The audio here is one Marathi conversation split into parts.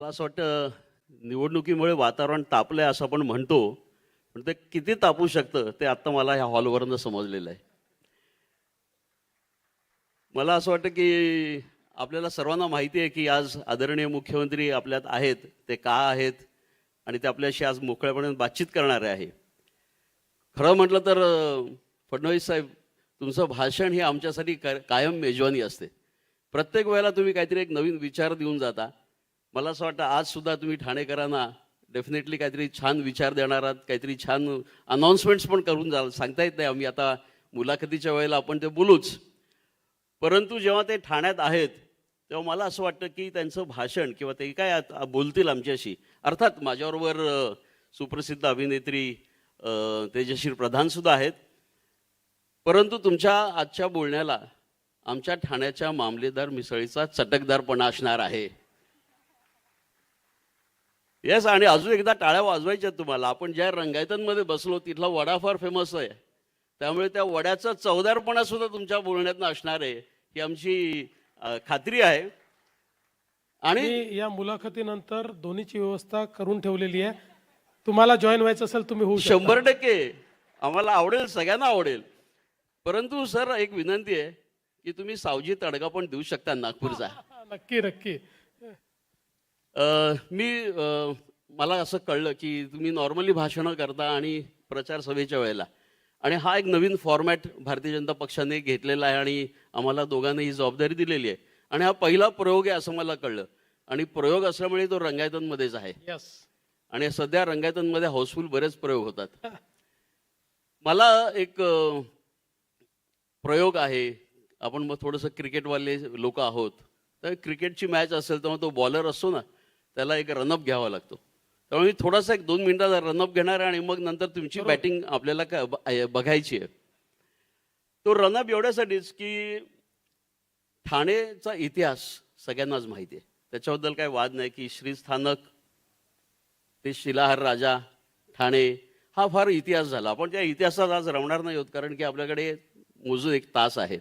मला असं वाटतं निवडणुकीमुळे वातावरण तापलंय असं आपण म्हणतो, पण ते किती तापू शकतं ते आत्ता मला ह्या हॉलवरनं समजलेलं आहे. मला असं वाटतं की आपल्याला सर्वांना माहिती आहे की आज आदरणीय मुख्यमंत्री आपल्यात आहेत. ते का आहेत आणि ते आपल्याशी आज मोकळ्यापणे बातचीत करणारे आहे. खरं म्हटलं तर फडणवीस साहेब, तुमचं भाषण हे आमच्यासाठी कायम मेजवानी असते. प्रत्येक वेळेला तुम्ही काहीतरी एक नवीन विचार देऊन जाता. मला असं वाटतं आजसुद्धा तुम्ही ठाणेकरांना डेफिनेटली काहीतरी छान विचार देणार आहात, काहीतरी छान अनाऊन्समेंट्स पण करून जाल. सांगता येत नाही, आम्ही आता मुलाखतीच्या वेळेला आपण ते बोलूच. परंतु जेव्हा ते ठाण्यात आहेत, तेव्हा मला असं वाटतं की त्यांचं भाषण किंवा ते काय बोलतील आमच्याशी. अर्थात माझ्याबरोबर सुप्रसिद्ध अभिनेत्री तेजश्री प्रधानसुद्धा आहेत. परंतु तुमच्या आजच्या बोलण्याला आमच्या ठाण्याच्या मामलेदार मिसळीचा चटकदारपणा असणार आहे. येस, आणि अजून एकदा टाळ्या वाजवायच्या तुम्हाला. आपण ज्या रंगायतांमध्ये बसलो तिथला वडा फार फेमस आहे. त्यामुळे त्या वड्याचा चवदारपणा सुद्धा तुमच्या बोलण्यातनं असणार आहे, ही आमची खात्री आहे. आणि मी या मुलाखतीनंतर दोन्हीची व्यवस्था करून ठेवलेली आहे. तुम्हाला जॉईन व्हायचं असेल तुम्ही होऊ शकता. 100% आम्हाला आवडेल, सगळ्यांना आवडेल. परंतु सर, एक विनंती आहे की तुम्ही सावजी तडका पण देऊ शकता नागपूरचा. नक्की नक्की. मला असं कळलं की तुम्ही नॉर्मली भाषणं करता आणि प्रचार सभेच्या वेळेला, आणि हा एक नवीन फॉर्मॅट भारतीय जनता पक्षाने घेतलेला आहे आणि आम्हाला दोघांना ही जबाबदारी दिलेली आहे. आणि हा पहिला प्रयोग आहे असं मला कळलं, आणि प्रयोग असल्यामुळे तो रंगायतांमध्येच आहे. यस. आणि सध्या रंगायतांमध्ये हाऊसफुल बरेच प्रयोग होतात. मला एक प्रयोग आहे. आपण मग थोडंसं क्रिकेटवाले लोक आहोत, तर क्रिकेटची मॅच असेल तेव्हा तो बॉलर असतो ना, त्याला एक रनअप घ्यावा लागतो. त्यामुळे मी थोडासा एक 2 मिनिटाचा रनअप घेणार आहे आणि मग नंतर तुमची बॅटिंग आपल्याला बघायची आहे. तो रनअप एवढ्यासाठीच की ठाणेचा इतिहास सगळ्यांनाच माहिती आहे. त्याच्याबद्दल काही वाद नाही की श्रीस्थानक ते शिलाहार राजा ठाणे हा फार इतिहास झाला. आपण त्या इतिहासात आज रमणार नाही आहोत, कारण की आपल्याकडे मोजून 1 तास आहे.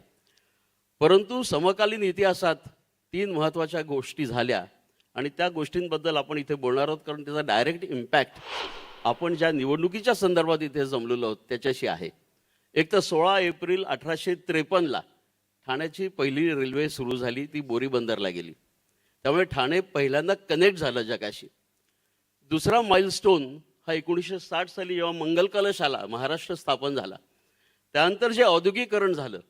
परंतु समकालीन इतिहासात 3 महत्त्वाच्या गोष्टी झाल्या आणि त्या गोष्टींबद्दल आपण इथे बोलणार आहोत, कारण त्याचा डायरेक्ट इम्पॅक्ट आपण ज्या निवडणुकीच्या संदर्भात इथे जमलेलो आहोत त्याच्याशी आहे. एक तर 16 एप्रिल 1853ला ठाण्याची पहिली रेल्वे सुरू झाली, ती बोरी बंदरला गेली. त्यामुळे ठाणे पहिल्यांदा कनेक्ट झालं जगाशी. दुसरा माइलस्टोन हा 1960 साली जेव्हा मंगल कलश आला, महाराष्ट्र स्थापन झाला, त्यानंतर जे औद्योगिकरण झालं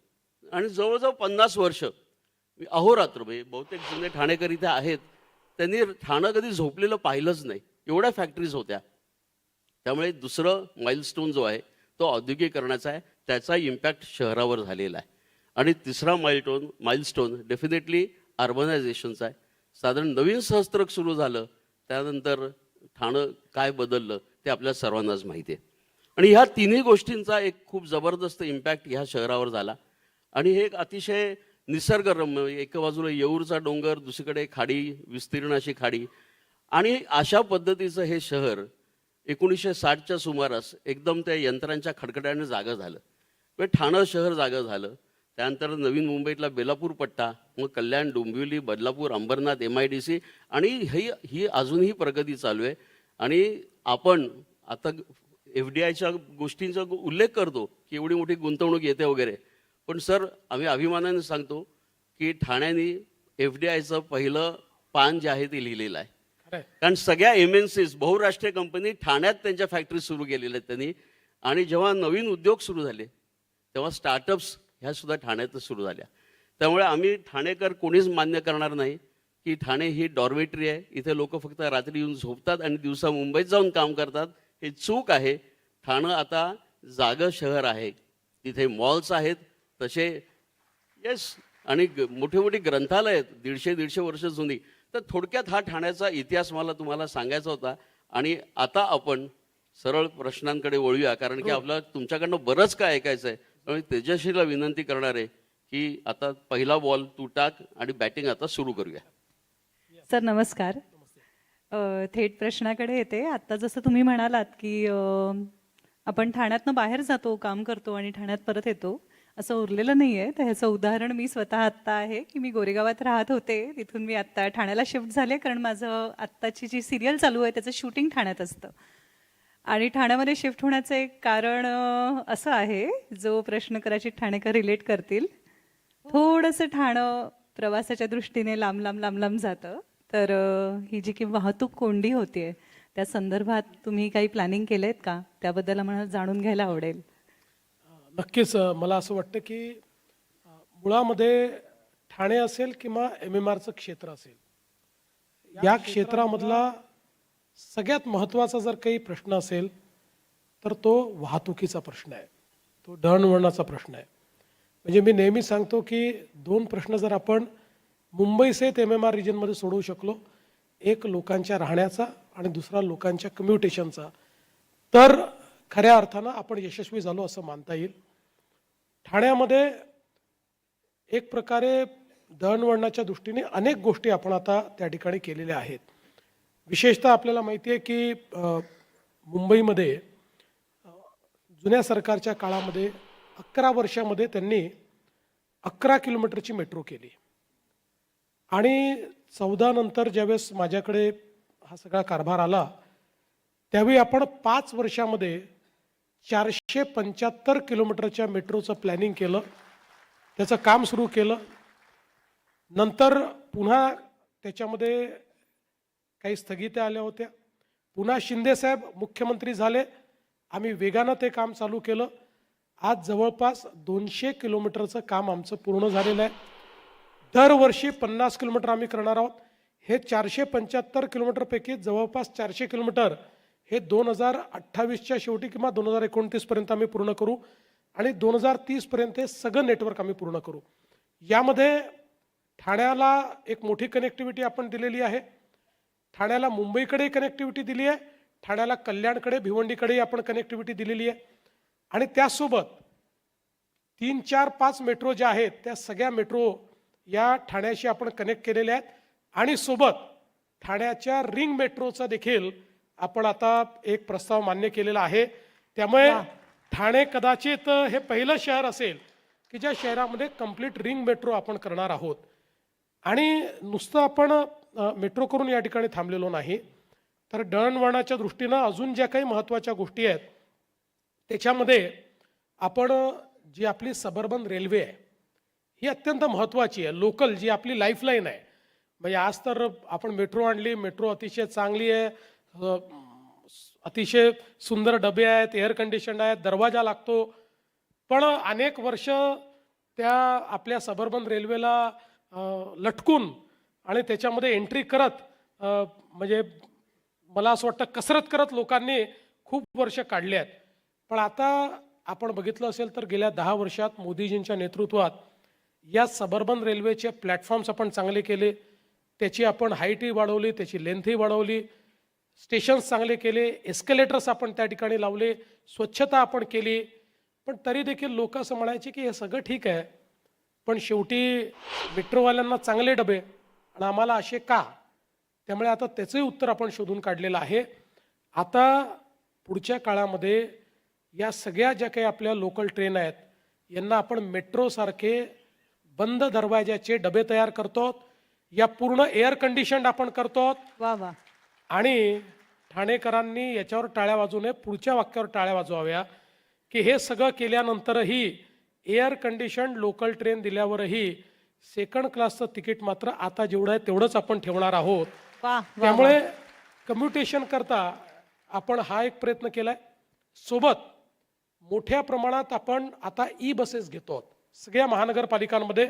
आणि जवळजवळ 50 वर्ष अहोरात्र, बहुतेक जुने ठाणेकर इथे आहेत, त्यांनी ठाणं कधी झोपलेलं पाहिलंच नाही, एवढ्या फॅक्टरीज होत्या. त्यामुळे दुसरं माइलस्टोन जो आहे तो औद्योगिकरणाचा आहे, त्याचा इम्पॅक्ट शहरावर झालेला आहे. आणि तिसरा माइलस्टोन डेफिनेटली अर्बनायझेशनचा आहे. साधारण नवीन सहस्त्रक सुरू झालं त्यानंतर ठाणं काय बदललं ते आपल्या सर्वांनाच माहिती आहे. आणि ह्या तिन्ही गोष्टींचा एक खूप जबरदस्त इम्पॅक्ट ह्या शहरावर झाला. आणि हे एक अतिशय निसर्गरम्य, एका बाजूला येऊरचा डोंगर, दुसरीकडे खाडी, विस्तीर्ण अशी खाडी, आणि अशा पद्धतीचं हे शहर 1960च्या सुमारास एकदम त्या यंत्रांच्या खडखड्याने जागं झालं. ठाणं शहर जागं झालं. त्यानंतर नवीन मुंबईतला बेलापूर पट्टा, मग कल्याण, डोंबिवली, बदलापूर, अंबरनाथ, MIDC, आणि ही अजूनही प्रगती चालू आहे. आणि आपण आता FDIच्या गोष्टींचा उल्लेख करतो की एवढी मोठी गुंतवणूक येते वगैरे, पण सर आम्ही अभिमानाने सांगतो की ठाण्याने FDIचं पहिलं पान जे आहे ते लिहिलेलं आहे. कारण सगळ्या MNCs, बहुराष्ट्रीय कंपनी ठाण्यात त्यांच्या फॅक्टरी सुरू केलेल्या आहेत त्यांनी. आणि जेव्हा नवीन उद्योग सुरू झाले तेव्हा स्टार्टअप्स ह्या सुद्धा ठाण्यातच सुरू झाल्या. त्यामुळे आम्ही ठाणेकर कोणीच मान्य करणार नाही की ठाणे ही डॉर्मेटरी आहे, इथे लोक फक्त रात्री येऊन झोपतात आणि दिवसा मुंबईत जाऊन काम करतात. हे चूक आहे. ठाणं आता जागं शहर आहे. तिथे मॉल्स आहेत तसे, येस, आणि मोठी मोठी ग्रंथालय आहेत 150-150 वर्ष जुनी. तर थोडक्यात हा ठाण्याचा इतिहास मला तुम्हाला सांगायचा होता. आणि आता आपण सरळ प्रश्नांकडे वळूया, कारण की आपल्याला तुमच्याकडनं बरंच काय ऐकायचं आहे. त्यामुळे तेजश्रीला विनंती करणार आहे की आता पहिला बॉल तू टाक आणि बॅटिंग आता सुरू करूया. सर नमस्कार. थेट प्रश्नाकडे येते. आत्ता जसं तुम्ही म्हणालात की आपण ठाण्यातनं बाहेर जातो, काम करतो आणि ठाण्यात परत येतो. असं उरलेलं नाही आहे. तर ह्याचं उदाहरण मी स्वतः आत्ता आहे की मी गोरेगावात राहत होते. तिथून मी आत्ता ठाण्याला शिफ्ट झाले, कारण माझं आत्ताची जी सिरियल चालू आहे त्याचं शूटिंग ठाण्यात असतं. आणि ठाण्यामध्ये शिफ्ट होण्याचं एक कारण असं आहे, जो प्रश्न कदाचित ठाणेकर रिलेट करतील. थोडंसं ठाणं प्रवासाच्या दृष्टीने लांब लांब लांब लांब जातं. तर ही जी की वाहतूक कोंडी होतीये, त्या संदर्भात तुम्ही काही प्लॅनिंग केलंय का? त्याबद्दल आम्हाला जाणून घ्यायला आवडेल. नक्कीच मला असं वाटतं की मुळामध्ये ठाणे असेल किंवा MMRचं क्षेत्र असेल, या क्षेत्रामधला सगळ्यात महत्त्वाचा जर काही प्रश्न असेल तर तो वाहतुकीचा प्रश्न आहे, तो दळणवळणाचा प्रश्न आहे. म्हणजे मी नेहमी सांगतो की 2 प्रश्न जर आपण मुंबईसहित MMR रिजनमध्ये सोडवू शकलो, एक लोकांच्या राहण्याचा आणि दुसरा लोकांच्या कम्युटेशनचा, तर खऱ्या अर्थानं आपण यशस्वी झालो असं मानता येईल. ठाण्यामध्ये एक प्रकारे दळणवळणाच्या दृष्टीने अनेक गोष्टी आपण आता त्या ठिकाणी केलेल्या आहेत. विशेषतः आपल्याला माहिती आहे की मुंबईमध्ये जुन्या सरकारच्या काळामध्ये 11 वर्षामध्ये त्यांनी 11 किलोमीटरची मेट्रो केली. आणि 14 नंतर ज्यावेळेस माझ्याकडे हा सगळा कारभार आला, त्यावेळी आपण 5 वर्षामध्ये 475 किलोमीटरच्या मेट्रोचं प्लॅनिंग केलं, त्याचं काम सुरू केलं. नंतर पुन्हा त्याच्यामध्ये काही स्थगित्या आल्या होत्या. पुन्हा शिंदेसाहेब मुख्यमंत्री झाले, आम्ही वेगानं ते काम चालू केलं. आज जवळपास 200 किलोमीटरचं काम आमचं पूर्ण झालेलं आहे. दरवर्षी 50 किलोमीटर आम्ही करणार आहोत. हे 475 किलोमीटरपैकी जवळपास 400 किलोमीटर हे 2028च्या शेवटी किंवा 2029पर्यंत आम्ही पूर्ण करू आणि 2030पर्यंत हे सगळं नेटवर्क आम्ही पूर्ण करू. यामध्ये ठाण्याला एक मोठी कनेक्टिव्हिटी आपण दिलेली आहे. ठाण्याला मुंबईकडे कनेक्टिव्हिटी दिली आहे, ठाण्याला कल्याणकडे भिवंडीकडेही आपण कनेक्टिव्हिटी दिलेली आहे. आणि त्यासोबत 3, 4, 5 मेट्रो ज्या आहेत त्या सगळ्या मेट्रो या ठाण्याशी आपण कनेक्ट केलेल्या आहेत. आणि सोबत ठाण्याच्या रिंग मेट्रोचा देखील आपण आता एक प्रस्ताव मान्य केलेला आहे. त्यामुळे ठाणे कदाचित हे पहिलं शहर असेल की ज्या शहरामध्ये कंप्लीट रिंग मेट्रो आपण करणार आहोत. आणि नुसतं आपण मेट्रो करून या ठिकाणी थांबलेलो नाही, तर दळणवळणाच्या दृष्टीनं अजून ज्या काही महत्त्वाच्या गोष्टी आहेत त्याच्यामध्ये आपण जी आपली सबर्बन रेल्वे आहे ही अत्यंत महत्त्वाची आहे. लोकल जी आपली लाईफलाईन आहे. म्हणजे आज तर आपण मेट्रो आणली, मेट्रो अतिशय चांगली आहे, अतिशय सुंदर डबे आहेत, एअर कंडिशन आहेत, दरवाजा लागतो. पण अनेक वर्ष त्या आपल्या सबर्बन रेल्वेला लटकून आणि त्याच्यामध्ये एंट्री करत म्हणजे मला असं वाटतं कसरत करत लोकांनी खूप वर्ष काढली आहेत. पण आता आपण बघितलं असेल तर गेल्या 10 वर्षात मोदीजींच्या नेतृत्वात या सबर्बन रेल्वेचे प्लॅटफॉर्म्स आपण चांगले केले, त्याची आपण हाईटही वाढवली, त्याची लेंथही वाढवली, स्टेशन्स चांगले केले, एस्केलेटर्स आपण त्या ठिकाणी लावले, स्वच्छता आपण केली. पण तरी देखील लोक असं म्हणायचे की हे सगळं ठीक आहे, पण शेवटी मेट्रोवाल्यांना चांगले डबे आणि आम्हाला असे का? त्यामुळे आता त्याचंही उत्तर आपण शोधून काढलेलं आहे. आता पुढच्या काळामध्ये या सगळ्या ज्या काही आपल्या लोकल ट्रेन आहेत यांना आपण मेट्रोसारखे बंद दरवाजाचे डबे तयार करतो, या पूर्ण एअर कंडिशन्ड आपण करतो. वा वा. आणि ठाणेकरांनी याच्यावर टाळ्या वाजवू नये, पुढच्या वाक्यावर टाळ्या वाजवाव्या की हे सगळं केल्यानंतरही एअर कंडिशन्ड लोकल ट्रेन दिल्यावरही सेकंड क्लासचं तिकीट मात्र आता जेवढं आहे तेवढंच आपण ठेवणार आहोत. त्यामुळे कम्युटेशन करता आपण हा एक प्रयत्न केलाय. सोबत मोठ्या प्रमाणात आपण आता बसेस घेतो आहोत सगळ्या महानगरपालिकांमध्ये,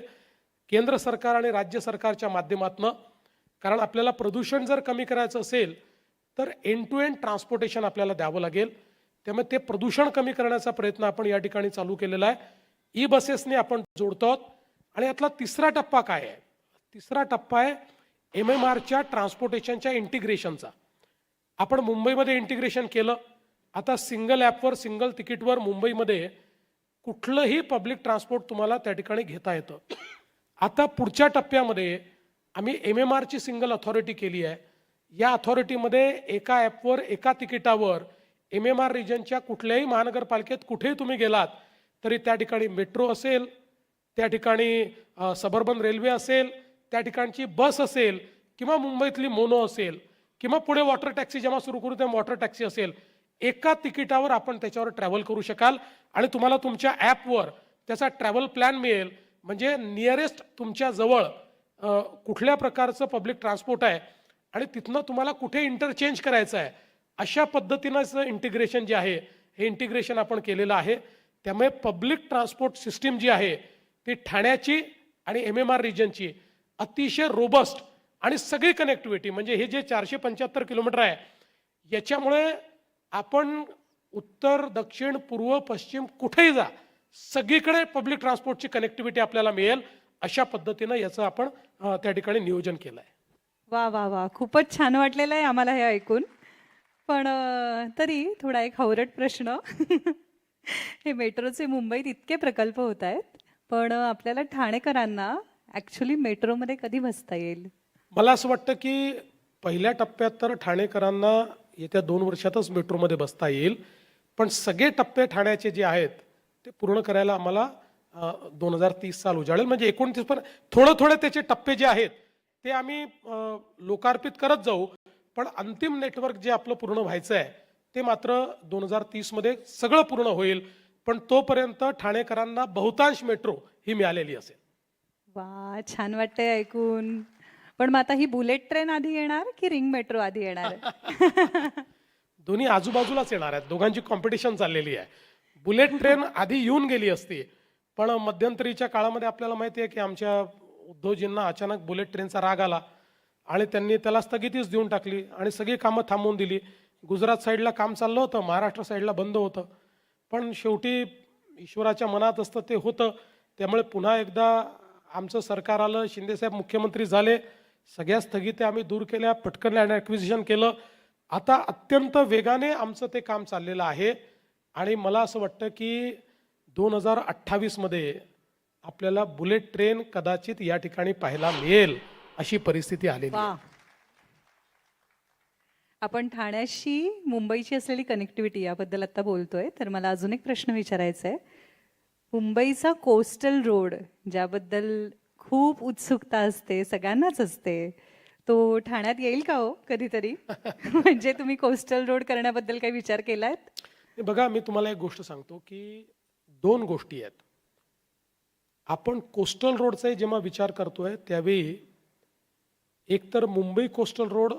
केंद्र सरकार आणि राज्य सरकारच्या माध्यमातून. कारण आपल्याला प्रदूषण जर कमी करायचं असेल तर एंड टू एंड ट्रान्सपोर्टेशन आपल्याला द्यावं लागेल. त्यामुळे ते प्रदूषण कमी करण्याचा प्रयत्न आपण या ठिकाणी चालू केलेला आहे. बसेसने आपण जोडतो आहोत. आणि यातला तिसरा टप्पा काय आहे? तिसरा टप्पा आहे MMRच्या ट्रान्सपोर्टेशनच्या इंटिग्रेशनचा. आपण मुंबईमध्ये इंटिग्रेशन केलं. आता सिंगल ॲपवर सिंगल तिकीटवर मुंबईमध्ये कुठलंही पब्लिक ट्रान्सपोर्ट तुम्हाला त्या ठिकाणी घेता येतं. आता पुढच्या टप्प्यामध्ये आम्ही MMRची सिंगल अथॉरिटी केली आहे. या अथॉरिटीमध्ये एका ॲपवर एका तिकिटावर MMR रिजनच्या कुठल्याही महानगरपालिकेत कुठेही तुम्ही गेलात तरी त्या ठिकाणी मेट्रो असेल, त्या ठिकाणी सबर्बन रेल्वे असेल, त्या ठिकाणची बस असेल, किंवा मुंबईतली मोनो असेल, किंवा पुढे वॉटर टॅक्सी जेव्हा सुरू करू तेव्हा वॉटर टॅक्सी असेल, एका तिकिटावर आपण त्याच्यावर ट्रॅव्हल करू शकाल आणि तुम्हाला तुमच्या ॲपवर त्याचा ट्रॅव्हल प्लॅन मिळेल. म्हणजे नियरेस्ट तुमच्या जवळ कुठल्या प्रकारचं पब्लिक ट्रान्सपोर्ट आहे आणि तिथनं तुम्हाला कुठे इंटरचेंज करायचं आहे, अशा पद्धतीनं इंटिग्रेशन जे आहे हे इंटिग्रेशन आपण केलेलं आहे. त्यामुळे पब्लिक ट्रान्सपोर्ट सिस्टीम जी आहे ती ठाण्याची आणि MMR रिजनची अतिशय रोबस्ट आणि सगळी कनेक्टिव्हिटी, म्हणजे हे जे 475 किलोमीटर आहे याच्यामुळे आपण उत्तर, दक्षिण, पूर्व, पश्चिम कुठेही जा, सगळीकडे पब्लिक ट्रान्सपोर्टची कनेक्टिव्हिटी आपल्याला मिळेल. अशा पद्धतीनं याचं आपण त्या ठिकाणी नियोजन केलं आहे. वा वा वा, खूपच छान वाटलेलं आहे आम्हाला हे ऐकून. पण तरी थोडा एक हवरट प्रश्न. हे मेट्रोचे मुंबईत इतके प्रकल्प होत आहेत, पण आपल्याला ठाणेकरांना ॲक्च्युली मेट्रोमध्ये कधी बसता येईल? मला असं वाटतं की पहिल्या टप्प्यात तर ठाणेकरांना येत्या 2 वर्षातच मेट्रोमध्ये बसता येईल, पण सगळे टप्पे ठाण्याचे जे आहेत ते पूर्ण करायला आम्हाला 2030 साल उजाडेल. म्हणजे 29 पण थोडे त्याचे टप्पे जे आहेत ते आम्ही लोकार्पित करत जाऊ, पण अंतिम नेटवर्क जे आपलं पूर्ण व्हायचं आहे ते मात्र 2030 मध्ये सगळं पूर्ण होईल. पण तोपर्यंत ठाणेकरांना बहुतांश मेट्रो ही मिळालेली असेल. वा, छान वाटतंय ऐकून. पण मग आता ही बुलेट ट्रेन आधी येणार की रिंग मेट्रो आधी येणार आहे? दोन्ही आजूबाजूलाच येणार आहेत, दोघांची कॉम्पिटिशन चाललेली आहे. बुलेट ट्रेन आधी येऊन गेली असती, पण मध्यंतरीच्या काळामध्ये आपल्याला माहिती आहे की आमच्या उद्धवजींना अचानक बुलेट ट्रेनचा राग आला आणि त्यांनी त्याला स्थगितीच देऊन टाकली आणि सगळी कामं थांबवून दिली. गुजरात साईडला काम चाललं होतं, महाराष्ट्र साईडला बंद होतं, पण शेवटी ईश्वराच्या मनात असतं ते होतं. त्यामुळे पुन्हा एकदा आमचं सरकार आलं, शिंदेसाहेब मुख्यमंत्री झाले, सगळ्या स्थगित्या आम्ही दूर केल्या, पटकन लँड ॲक्विजिशन केलं. आता अत्यंत वेगाने आमचं ते काम चाललेलं आहे आणि मला असं वाटतं की 2028 मध्ये आपल्याला बुलेट ट्रेन कदाचित या ठिकाणी पाहायला मिळेल अशी परिस्थिती आलेली आहे. वा. आपण ठाण्याशी मुंबईची असलेली कनेक्टिव्हिटी याबद्दल आता बोलतोय, तर मला अजून एक प्रश्न विचारायचा आहे. मुंबईचा कोस्टल रोड ज्याबद्दल खूप उत्सुकता असते, सगळ्यांनाच असते, तो ठाण्यात येईल का हो कधीतरी? म्हणजे तुम्ही कोस्टल रोड करण्याबद्दल काही विचार केलायत? बघा, मी तुम्हाला एक गोष्ट सांगतो की 2 गोष्टी आहेत. आपण कोस्टल रोडचा जेव्हा विचार करतोय त्यावेळी एकतर मुंबई कोस्टल रोड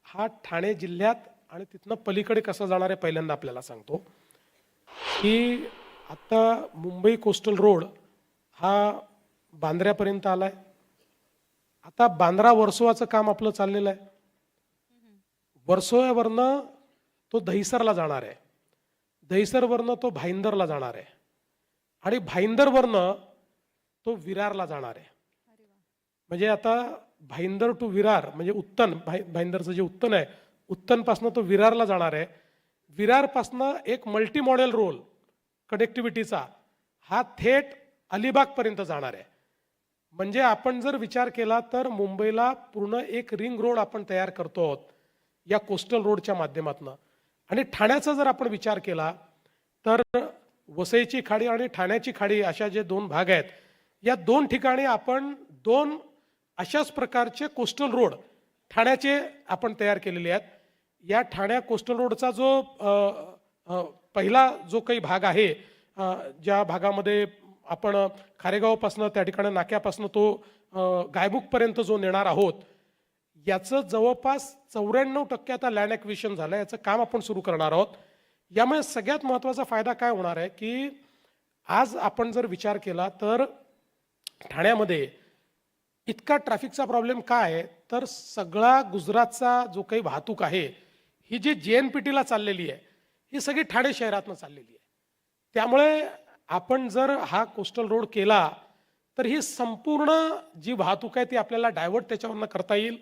हा ठाणे जिल्ह्यात आणि तिथनं पलीकडे कसा जाणार आहे पहिल्यांदा आपल्याला सांगतो की आता मुंबई कोस्टल रोड हा बांद्र्यापर्यंत आलाय. आता बांद्रा वर्सोवाचं काम आपलं चाललेलं आहे. वर्सोव्यावरनं तो दहिसरला जाणार आहे, दहिसरवरनं तो भाईंदरला जाणार आहे आणि भाईंदरवरनं तो विरारला जाणार आहे. म्हणजे आता भाईंदर टू विरार म्हणजे उत्तन, भाईंदरचं जे उत्तन आहे, उत्तनपासनं तो विरारला जाणार आहे. विरारपासनं एक मल्टी मॉडेल रोल कनेक्टिव्हिटीचा हा थेट अलिबागपर्यंत जाणार आहे. म्हणजे आपण जर विचार केला तर मुंबईला पूर्ण एक रिंग रोड आपण तयार करतो आहोत या कोस्टल रोडच्या माध्यमातून. आणि ठाण्याचा जर आपण विचार केला तर वसईची खाडी आणि ठाण्याची खाडी अशा जे 2 भाग आहेत, या 2 ठिकाणी आपण 2 अशाच प्रकारचे कोस्टल रोड ठाण्याचे आपण तयार केलेले आहेत. या ठाण्या कोस्टल रोडचा जो पहिला जो काही भाग आहे, ज्या भागामध्ये आपण खारेगावपासनं त्या ठिकाणी नाक्यापासनं तो गायमुखपर्यंत जो नेणार आहोत, याचं जवळपास 94% आता लँड ॲक्विजिशन झालं. याचं काम आपण सुरू करणार आहोत. यामुळे सगळ्यात महत्त्वाचा फायदा काय होणार आहे की आज आपण जर विचार केला तर ठाण्यामध्ये इतका ट्रॅफिकचा प्रॉब्लेम काय आहे, तर सगळा गुजरातचा जो काही वाहतूक आहे ही जी JNPTला चाललेली आहे ही सगळी ठाणे शहरातनं चाललेली आहे. त्यामुळे आपण जर हा कोस्टल रोड केला तर ही संपूर्ण जी वाहतूक आहे ती आपल्याला डायव्हर्ट त्याच्यावरनं करता येईल.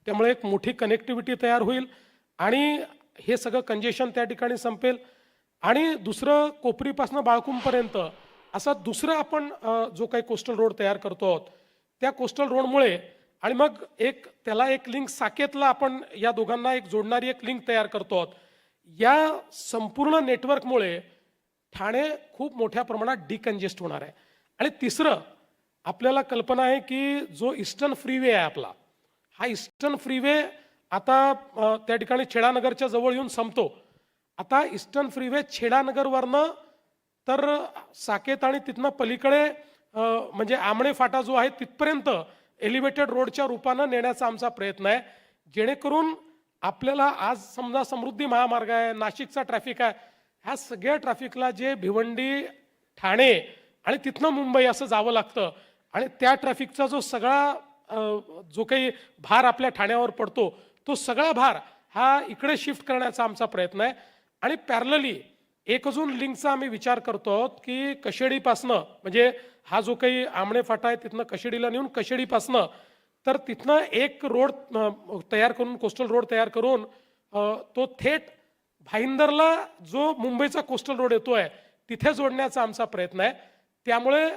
त्यामुळे एक मोठी कनेक्टिव्हिटी तयार होईल आणि हे सगळं कंजेशन त्या ठिकाणी संपेल. आणि दुसरं कोपरीपासून बाळकुंपर्यंत असा दुसरं आपण जो काही कोस्टल रोड तयार करतो आहोत त्या कोस्टल रोडमुळे आणि मग एक त्याला एक लिंक साकेतला आपण या दोघांना एक जोडणारी एक लिंक तयार करतो आहोत. या संपूर्ण नेटवर्कमुळे ठाणे खूप मोठ्या प्रमाणात डिकंजेस्ट होणार आहे. आणि तिसरं, आपल्याला कल्पना आहे की जो ईस्टर्न फ्रीवे आहे आपला, हा ईस्टर्न फ्रीवे आता त्या ठिकाणी छेडानगरच्या जवळ येऊन संपतो. आता ईस्टर्न फ्रीवे छेडानगरवरनं तर साकेत आणि तिथनं पलीकडे म्हणजे आमणे फाटा जो आहे तिथपर्यंत एलिव्हेटेड रोडच्या रूपानं नेण्याचा आमचा प्रयत्न आहे, जेणेकरून आपल्याला आज समजा समृद्धी महामार्ग आहे, नाशिकचा ट्रॅफिक आहे, ह्या सगळ्या ट्रॅफिकला जे भिवंडी, ठाणे आणि तिथनं मुंबई असं जावं लागतं आणि त्या ट्रॅफिकचा जो सगळा जो काही भार आपल्या ठाण्यावर पडतो तो सगळा भार हा इकडे शिफ्ट करण्याचा आमचा प्रयत्न आहे. आणि पॅरलली एक अजून लिंकचा आम्ही विचार करतो आहोत की कशेडीपासनं, म्हणजे हा जो काही आमणे फाटा आहे तिथनं कशेडीला नेऊन कशेडीपासनं तर तिथनं एक रोड तयार करून, कोस्टल रोड तयार करून तो थेट भाईंदरला जो मुंबईचा कोस्टल रोड येतोय तिथे जोडण्याचा आमचा प्रयत्न आहे. त्यामुळे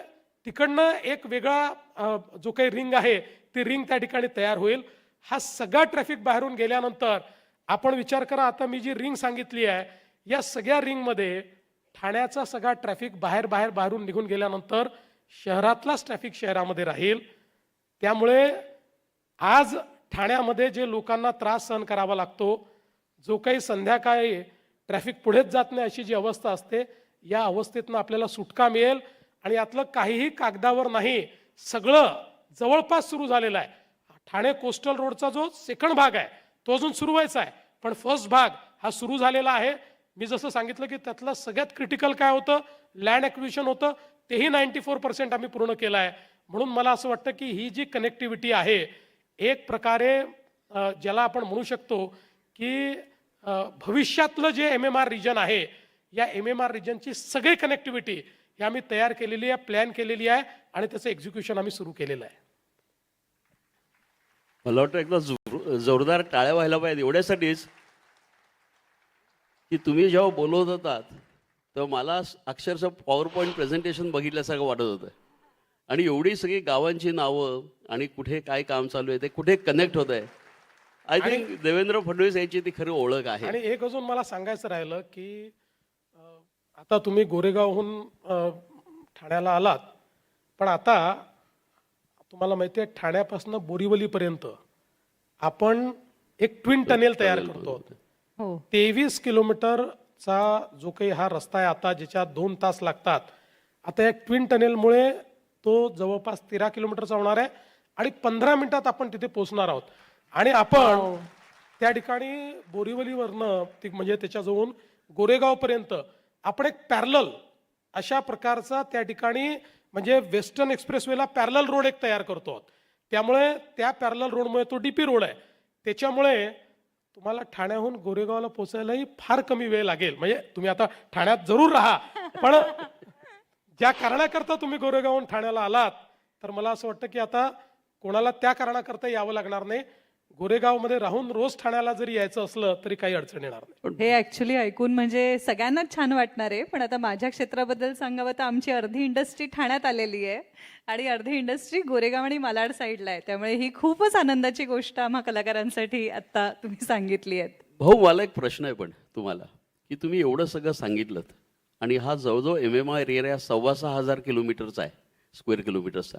तिकडनं एक वेगळा जो काही रिंग आहे ती रिंग त्या ठिकाणी तयार होईल. हा सगळा ट्रॅफिक बाहेरून गेल्यानंतर आपण विचार करा, आता मी जी रिंग सांगितली आहे या सगळ्या रिंगमध्ये ठाण्याचा सगळा ट्रॅफिक बाहेरून निघून गेल्यानंतर शहरातलाच ट्रॅफिक शहरामध्ये राहील. त्यामुळे आज ठाण्यामध्ये जे लोकांना त्रास सहन करावा लागतो, जो काही संध्याकाळी ट्रॅफिक पुढेच जात नाही अशी जी अवस्था असते, या अवस्थेतनं आपल्याला सुटका मिळेल. आणि यातलं काहीही कागदावर नाही, सगळं जवळपास सुरू झालेलं आहे. ठाणे कोस्टल रोडचा जो सेकंड भाग आहे तो अजून सुरू व्हायचा आहे, पण फर्स्ट भाग हा सुरू झालेला आहे. मी जसं सांगितलं की त्यातलं सगळ्यात क्रिटिकल काय होतं, लँड ॲक्विजिशन होतं, तेही 94% आम्ही पूर्ण केलं आहे. म्हणून मला असं वाटतं की ही जी कनेक्टिव्हिटी आहे एक प्रकारे ज्याला आपण म्हणू शकतो की भविष्यातलं जे MMR रिजन आहे, या MMR रिजनची सगळी कनेक्टिव्हिटी ही आम्ही तयार केलेली आहे, प्लॅन केलेली आहे आणि त्याचं एक्झिक्युशन आम्ही सुरू केलेलं आहे. मला वाटतं एकदा जोरदार टाळ्या व्हायला पाहिजे एवढ्यासाठीच की तुम्ही जेव्हा बोलवत होतात तेव्हा मला अक्षरशः पॉवर पॉईंट प्रेझेंटेशन बघितल्यासारखं वाटत होतं. आणि एवढी सगळी गावांची नावं आणि कुठे काय काम चालू आहे ते कुठे कनेक्ट होत आहे. आय थिंक देवेंद्र फडणवीस यांची ती खरी ओळख आहे. आणि एक अजून मला सांगायचं राहिलं की आता तुम्ही गोरेगावहून ठाण्याला आलात, पण आता तुम्हाला माहिती आहे ठाण्यापासून बोरिवलीपर्यंत आपण एक ट्विन टनेल तयार करतो. हो, 23 किलोमीटरचा जो काही हा रस्ता आहे आता, ज्याच्यात 2 तास लागतात, आता या ट्विन टनेलमुळे तो जवळपास 13 किलोमीटरचा होणार आहे आणि 15 मिनिटात आपण तिथे पोहोचणार आहोत. आणि आपण त्या ठिकाणी बोरिवलीवरनं म्हणजे त्याच्याजवळून गोरेगावपर्यंत आपण एक पॅरलल अशा प्रकारचा त्या ठिकाणी म्हणजे वेस्टर्न एक्सप्रेसवेला पॅरलल रोड एक तयार करतो. त्यामुळे त्या पॅरलल रोडमुळे तो DP रोड आहे, त्याच्यामुळे तुम्हाला ठाण्याहून गोरेगावला पोचायलाही फार कमी वेळ लागेल. म्हणजे तुम्ही आता ठाण्यात जरूर राहा, पण ज्या कारणाकरता तुम्ही गोरेगावहून ठाण्याला आलात तर मला असं वाटतं की आता कोणाला त्या कारणाकरता यावं लागणार नाही. गोरेगावमध्ये राहून रोज ठाण्याला जरी यायचं असलं तरी काही अडचण येणार नाही. हे ऍक्च्युली ऐकून म्हणजे सगळ्यांनाच छान वाटणार आहे. पण आता माझ्या क्षेत्राबद्दल सांगावं तर आमची अर्धी इंडस्ट्री ठाण्यात आलेली आहे आणि अर्धी इंडस्ट्री गोरेगाव आणि मालाड साईडला आहे. त्यामुळे ही खूपच आनंदाची गोष्ट आम्हा कलाकारांसाठी आता तुम्ही सांगितली आहे. भाऊ, मला एक प्रश्न आहे पण तुम्हाला, की तुम्ही एवढं सगळं सांगितलं आणि हा जवळजवळ MMR एरिया 6,500 किलोमीटरचा आहे, स्क्वेअर किलोमीटरचा.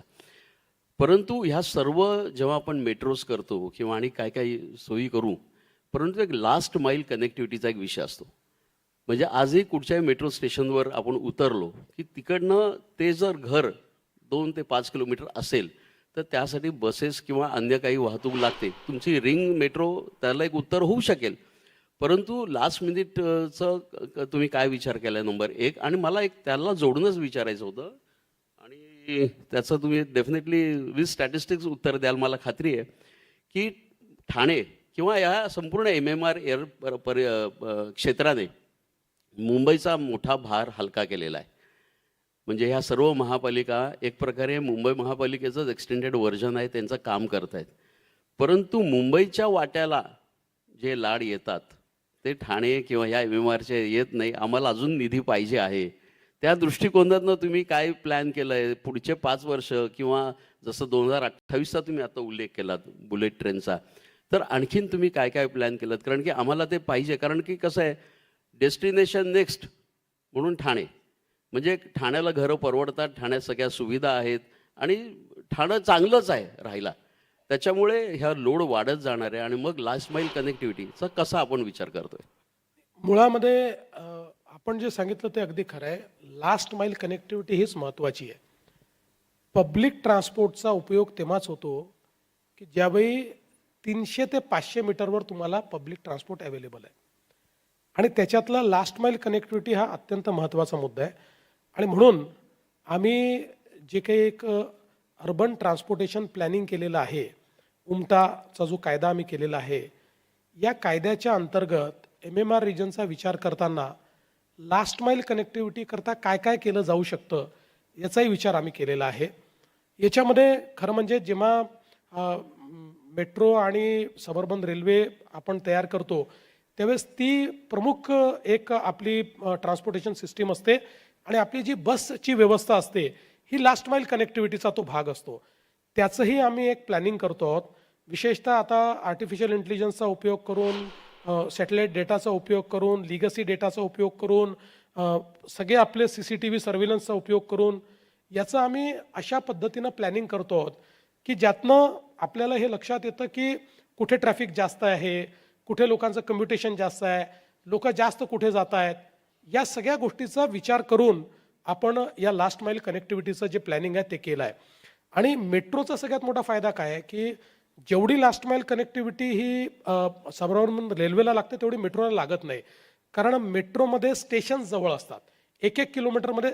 परंतु ह्या सर्व जेव्हा आपण मेट्रोज करतो किंवा आणि काय काय सोयी करू, परंतु एक लास्ट माईल कनेक्टिव्हिटीचा एक विषय असतो. म्हणजे आजही कुठच्याही मेट्रो स्टेशनवर आपण उतरलो की तिकडनं ते जर घर 2 ते 5 किलोमीटर असेल तर त्यासाठी बसेस किंवा अन्य काही वाहतूक लागते. तुमची रिंग मेट्रो त्याला एक उत्तर होऊ शकेल, परंतु लास्ट मिनिटचं तुम्ही काय विचार केला आहे नंबर 1. आणि मला एक त्याला जोडूनच विचारायचं होतं आणि त्याचं तुम्ही डेफिनेटली विथ स्टॅटिस्टिक्स उत्तर द्याल मला खात्री आहे की ठाणे किंवा या संपूर्ण MMR क्षेत्राने मुंबईचा मोठा भार हलका केलेला आहे. म्हणजे ह्या सर्व महापालिका एक प्रकारे मुंबई महापालिकेचंच एक्सटेंडेड व्हर्जन आहे, त्यांचं काम करत आहेत. परंतु मुंबईच्या वाट्याला जे लाड येतात ते ठाणे किंवा ह्या MMRचे येत नाही. आम्हाला अजून निधी पाहिजे आहे. त्या दृष्टिकोनातनं तुम्ही काय प्लॅन केलं आहे पुढचे 5 वर्ष किंवा जसं 2028चा तुम्ही आता उल्लेख केलात बुलेट ट्रेनचा, तर आणखीन तुम्ही काय काय प्लॅन केलं? कारण की आम्हाला ते पाहिजे. कारण की कसं आहे, डेस्टिनेशन नेक्स्ट म्हणून ठाणे म्हणजे ठाण्याला घरं परवडतात, ठाण्यात सगळ्या सुविधा आहेत आणि ठाणं चांगलंच आहे राहायला. त्याच्यामुळे ह्या लोड वाढत जाणार आहे आणि मग लास्ट माईल कनेक्टिव्हिटीचा कसा आपण विचार करतोय? मुळामध्ये आपण जे सांगितलं ते अगदी खरं आहे. लास्ट माईल कनेक्टिव्हिटी हीच महत्त्वाची आहे. पब्लिक ट्रान्सपोर्टचा उपयोग तेव्हाच होतो की ज्यावेळी 300 ते 500 मीटरवर तुम्हाला पब्लिक ट्रान्सपोर्ट अवेलेबल आहे आणि त्याच्यातला लास्ट माईल कनेक्टिव्हिटी हा अत्यंत महत्त्वाचा मुद्दा आहे. आणि म्हणून आम्ही जे काही एक अर्बन ट्रान्सपोर्टेशन प्लॅनिंग केलेलं आहे, उमटाचा जो कायदा आम्ही केलेला आहे, या कायद्याच्या अंतर्गत MMR रिजनचा विचार करताना लास्ट माईल कनेक्टिव्हिटी करता काय काय केलं जाऊ शकतं याचाही विचार आम्ही केलेला आहे. याच्यामध्ये खरं म्हणजे जेव्हा मेट्रो आणि सबअर्बन रेल्वे आपण तयार करतो त्यावेळेस ती प्रमुख एक आपली ट्रान्सपोर्टेशन सिस्टीम असते आणि आपली जी बसची व्यवस्था असते ही लास्ट माईल कनेक्टिव्हिटीचा तो भाग असतो. त्याचंही आम्ही एक प्लॅनिंग करतो आहोत. विशेषतः आता आर्टिफिशियल इंटेलिजन्सचा उपयोग करून, सॅटेलाईट डेटाचा उपयोग करून, लिगसी डेटाचा उपयोग करून, सगळे आपले CCTV सर्व्हिलन्सचा उपयोग करून याचं आम्ही अशा पद्धतीनं प्लॅनिंग करतो आहोत की ज्यातनं आपल्याला हे लक्षात येतं की कुठे ट्रॅफिक जास्त आहे, कुठे लोकांचं कम्युटेशन जास्त आहे, लोक जास्त कुठे जात आहेत, या सगळ्या गोष्टीचा विचार करून आपण या लास्ट माईल कनेक्टिव्हिटीचं जे प्लॅनिंग आहे ते केलं आहे. आणि मेट्रोचा सगळ्यात मोठा फायदा काय आहे की जेवढी लास्ट माईल कनेक्टिव्हिटी ही सबअर्बन रेल्वेला लागते तेवढी मेट्रोला लागत नाही. कारण मेट्रोमध्ये स्टेशन्स जवळ असतात. 1-1 किलोमीटरमध्ये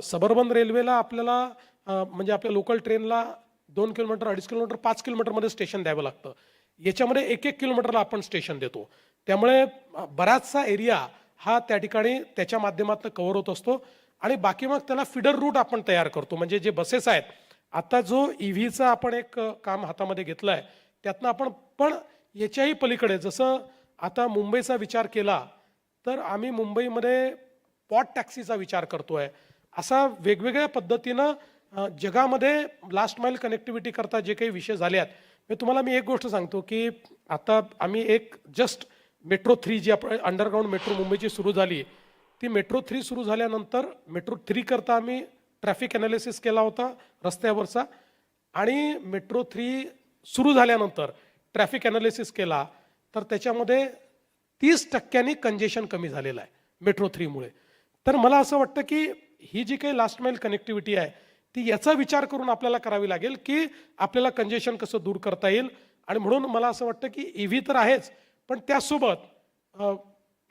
सबअर्बन रेल्वेला आपल्याला म्हणजे आपल्या लोकल ट्रेनला 2 किलोमीटर, 2.5 किलोमीटर, 5 किलोमीटरमध्ये स्टेशन द्यावं लागतं. याच्यामध्ये 1-1 किलोमीटरला आपण स्टेशन देतो. त्यामुळे बराचसा एरिया हा त्या ठिकाणी त्याच्या माध्यमातून कव्हर होत असतो आणि बाकी मग त्याला फिडर रूट आपण तयार करतो. म्हणजे जे बसेस आहेत, आता जो EVचा आपण एक काम हातामध्ये घेतलं आहे त्यातनं आपण पण याच्याही पलीकडे जसं आता मुंबईचा विचार केला तर आम्ही मुंबईमध्ये पॉट टॅक्सीचा विचार करतो आहे. असा वेगवेगळ्या पद्धतीनं जगामध्ये लास्ट माईल कनेक्टिव्हिटी करता जे काही विषय झाले आहेत, तुम्हाला मी एक गोष्ट सांगतो की आता आम्ही एक जस्ट मेट्रो 3 जी आपण अंडरग्राऊंड मेट्रो मुंबईची सुरू झाली, ती मेट्रो 3 सुरू झाल्यानंतर मेट्रो 3 करता आम्ही ट्रॅफिक ॲनालिसिस केला होता रस्त्यावरचा आणि मेट्रो 3 सुरू झाल्यानंतर ट्रॅफिक ॲनालिसिस केला तर त्याच्यामध्ये 30% कंजेशन कमी झालेलं आहे मेट्रो 3मुळे. तर मला असं वाटतं की ही जी काही लास्ट माईल कनेक्टिव्हिटी आहे ती याचा विचार करून आपल्याला करावी लागेल की आपल्याला कंजेशन कसं दूर करता येईल. आणि म्हणून मला असं वाटतं की EV तर आहेच, पण त्यासोबत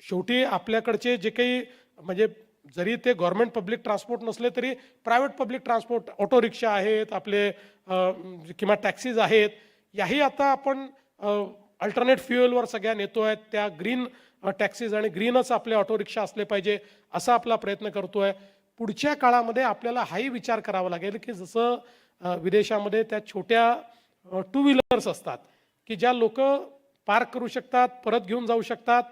शेवटी आपल्याकडचे जे काही म्हणजे जरी ते गव्हर्नमेंट पब्लिक ट्रान्सपोर्ट नसले तरी private public transport, auto rickshaw आहेत आपले किंवा टॅक्सीज आहेत, याही आता आपण अल्टरनेट फ्युएलवर सगळ्या नेतो आहेत. त्या ग्रीन टॅक्सीज आणि ग्रीनच आपले ऑटो रिक्षा असले पाहिजे असा आपला प्रयत्न करतो आहे. पुढच्या काळामध्ये आपल्याला हाही विचार करावा लागेल की जसं विदेशामध्ये त्या छोट्या 2 व्हीलर्स असतात की ज्या लोक पार्क करू शकतात, परत घेऊन जाऊ शकतात,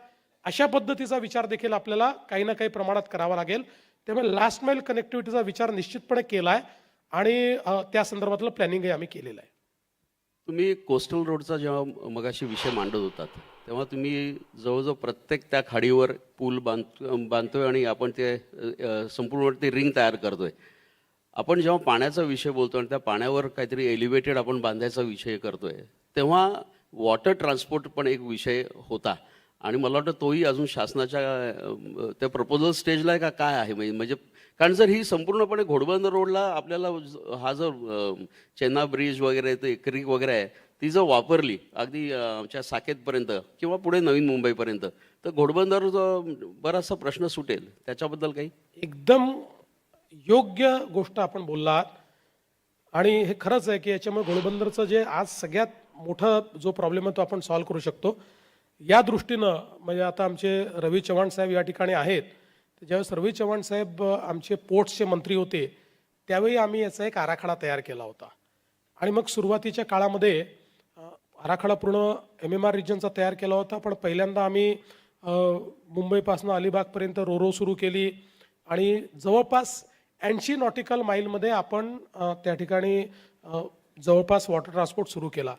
अशा पद्धतीचा विचार देखील आपल्याला काही ना काही प्रमाणात करावा लागेल. त्यामुळे लास्ट माईल कनेक्टिव्हिटीचा विचार निश्चितपणे केला आहे आणि त्या संदर्भातलं प्लॅनिंगही आम्ही केलेलं आहे. तुम्ही कोस्टल रोडचा जेव्हा मगाशी विषय मांडत होतात तेव्हा तुम्ही जवळजवळ प्रत्येक त्या खाडीवर पूल बांधतोय आणि आपण ते संपूर्ण ते रिंग तयार करतोय. आपण जेव्हा पाण्याचा विषय बोलतो आणि त्या पाण्यावर काहीतरी एलिव्हेटेड आपण बांधायचा विषय करतोय तेव्हा वॉटर ट्रान्सपोर्ट पण एक विषय होता आणि मला वाटतं तोही अजून शासनाच्या त्या प्रपोजल स्टेजला आहे का काय आहे? म्हणजे कारण जर ही संपूर्णपणे घोडबंदर रोडला आपल्याला हा जो चेन्ना ब्रिज वगैरे ते क्रीक वगैरे आहे ती जर वापरली अगदी आमच्या साकेतपर्यंत किंवा पुढे नवीन मुंबईपर्यंत तर घोडबंदर बराचसा प्रश्न सुटेल. त्याच्याबद्दल काही? एकदम योग्य गोष्ट आपण बोललात आणि हे खरंच आहे की याच्यामुळे घोडबंदरचं जे आज सगळ्यात मोठा जो प्रॉब्लेम आहे तो आपण सॉल्व्ह करू शकतो. या दृष्टीनं म्हणजे आता आमचे रवी चव्हाण साहेब या ठिकाणी आहेत. ज्यावेळेस रवी चव्हाण साहेब आमचे पोर्ट्सचे मंत्री होते त्यावेळी आम्ही याचा एक आराखडा तयार केला होता आणि मग सुरुवातीच्या काळामध्ये आराखडा पूर्ण MMR रिजनचा तयार केला होता. पण पहिल्यांदा आम्ही मुंबईपासून अलिबागपर्यंत रोरो सुरू केली आणि जवळपास 80 नॉटिकल माईलमध्ये आपण त्या ठिकाणी जवळपास वॉटर ट्रान्सपोर्ट सुरू केला.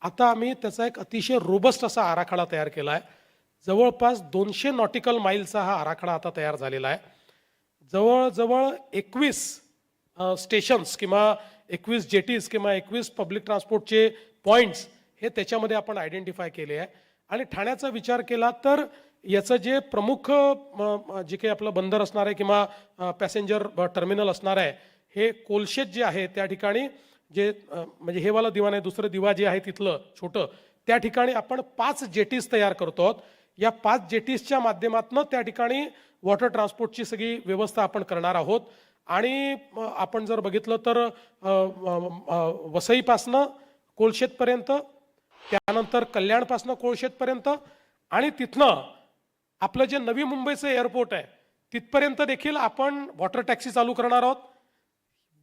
आता आम्ही त्याचा एक अतिशय रोबस्ट असा आराखडा तयार केला आहे. जवळपास 200 नॉटिकल माईलचा हा आराखडा आता तयार झालेला आहे. जवळजवळ 21 स्टेशन्स किंवा 21 जेटीज किंवा 21 पब्लिक ट्रान्सपोर्टचे पॉईंट्स हे त्याच्यामध्ये आपण आयडेंटिफाय केले आहे. आणि ठाण्याचा विचार केला तर याचं जे प्रमुख जे काही आपलं बंदर असणार आहे किंवा पॅसेंजर टर्मिनल असणार आहे हे कोलशेत जे आहे त्या ठिकाणी जे म्हणजे हे वाला दिवा नाही, दुसरं दिवा जे आहे तिथलं छोटं, त्या ठिकाणी आपण 5 जेटीज तयार करतो आहोत. या 5 जेटीजच्या माध्यमातून त्या ठिकाणी वॉटर ट्रान्सपोर्टची सगळी व्यवस्था आपण करणार आहोत. आणि आपण जर बघितलं तर वसईपासनं कोलशेतपर्यंत, त्यानंतर कल्याणपासनं कोलशेतपर्यंत आणि तिथनं आपलं जे नवी मुंबईचं एअरपोर्ट आहे तिथपर्यंत देखील आपण वॉटर टॅक्सी चालू करणार आहोत.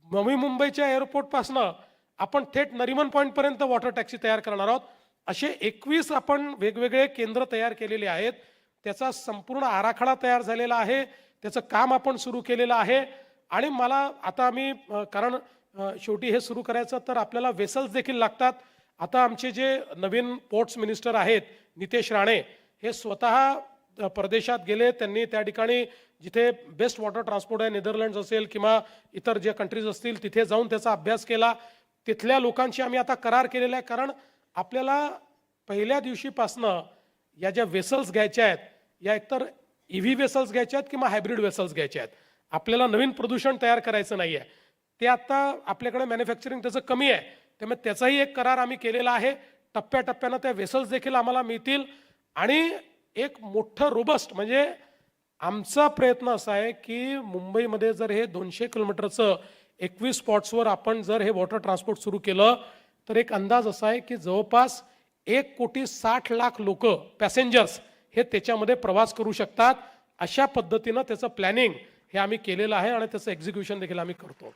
नवी मुंबईच्या एअरपोर्टपासनं आपण थेट नरिमन पॉईंटपर्यंत वॉटर टॅक्सी तयार करणार आहोत. असे 21 आपण वेगवेगळे केंद्र तयार केलेले आहेत. त्याचा संपूर्ण आराखडा तयार झालेला आहे, त्याचं काम आपण सुरू केलेलं आहे. आणि मला आता आम्ही कारण शेवटी हे सुरू करायचं तर आपल्याला वेसल्स देखील लागतात. आता आमचे जे नवीन पोर्ट्स मिनिस्टर आहेत नितेश राणे, हे स्वतः परदेशात गेले. त्यांनी त्या ठिकाणी जिथे बेस्ट वॉटर ट्रान्सपोर्ट आहे, नेदरलँड्स असेल किंवा इतर जे कंट्रीज असतील, तिथे जाऊन त्याचा अभ्यास केला. तिथल्या लोकांशी आम्ही आता करार केलेला आहे. कारण आपल्याला पहिल्या दिवशीपासनं या ज्या वेसल्स घ्यायच्या आहेत, या एकतर EV वेसल्स घ्यायच्या आहेत किंवा हायब्रिड वेसल्स घ्यायच्या आहेत. आपल्याला नवीन प्रदूषण तयार करायचं नाही आहे. ते आता आपल्याकडे मॅन्युफॅक्चरिंग त्याचं कमी आहे, त्यामुळे त्याचाही एक करार आम्ही केलेला आहे. टप्प्याटप्प्यानं त्या वेसल्स देखील आम्हाला मिळतील. आणि एक मोठं रोबस्ट म्हणजे आमचा प्रयत्न असा आहे की मुंबईमध्ये जर हे 200 किलोमीटरचं 21 स्पॉट्सवर आपण जर हे वॉटर ट्रान्सपोर्ट सुरू केलं तर एक अंदाज असा आहे की जवळपास 1,60,00,000 लोक पॅसेंजर्स हे त्याच्यामध्ये प्रवास करू शकतात. अशा पद्धतीनं त्याचं प्लॅनिंग हे आम्ही केलेलं आहे आणि त्याचं एक्झिक्युशन देखील आम्ही करतो.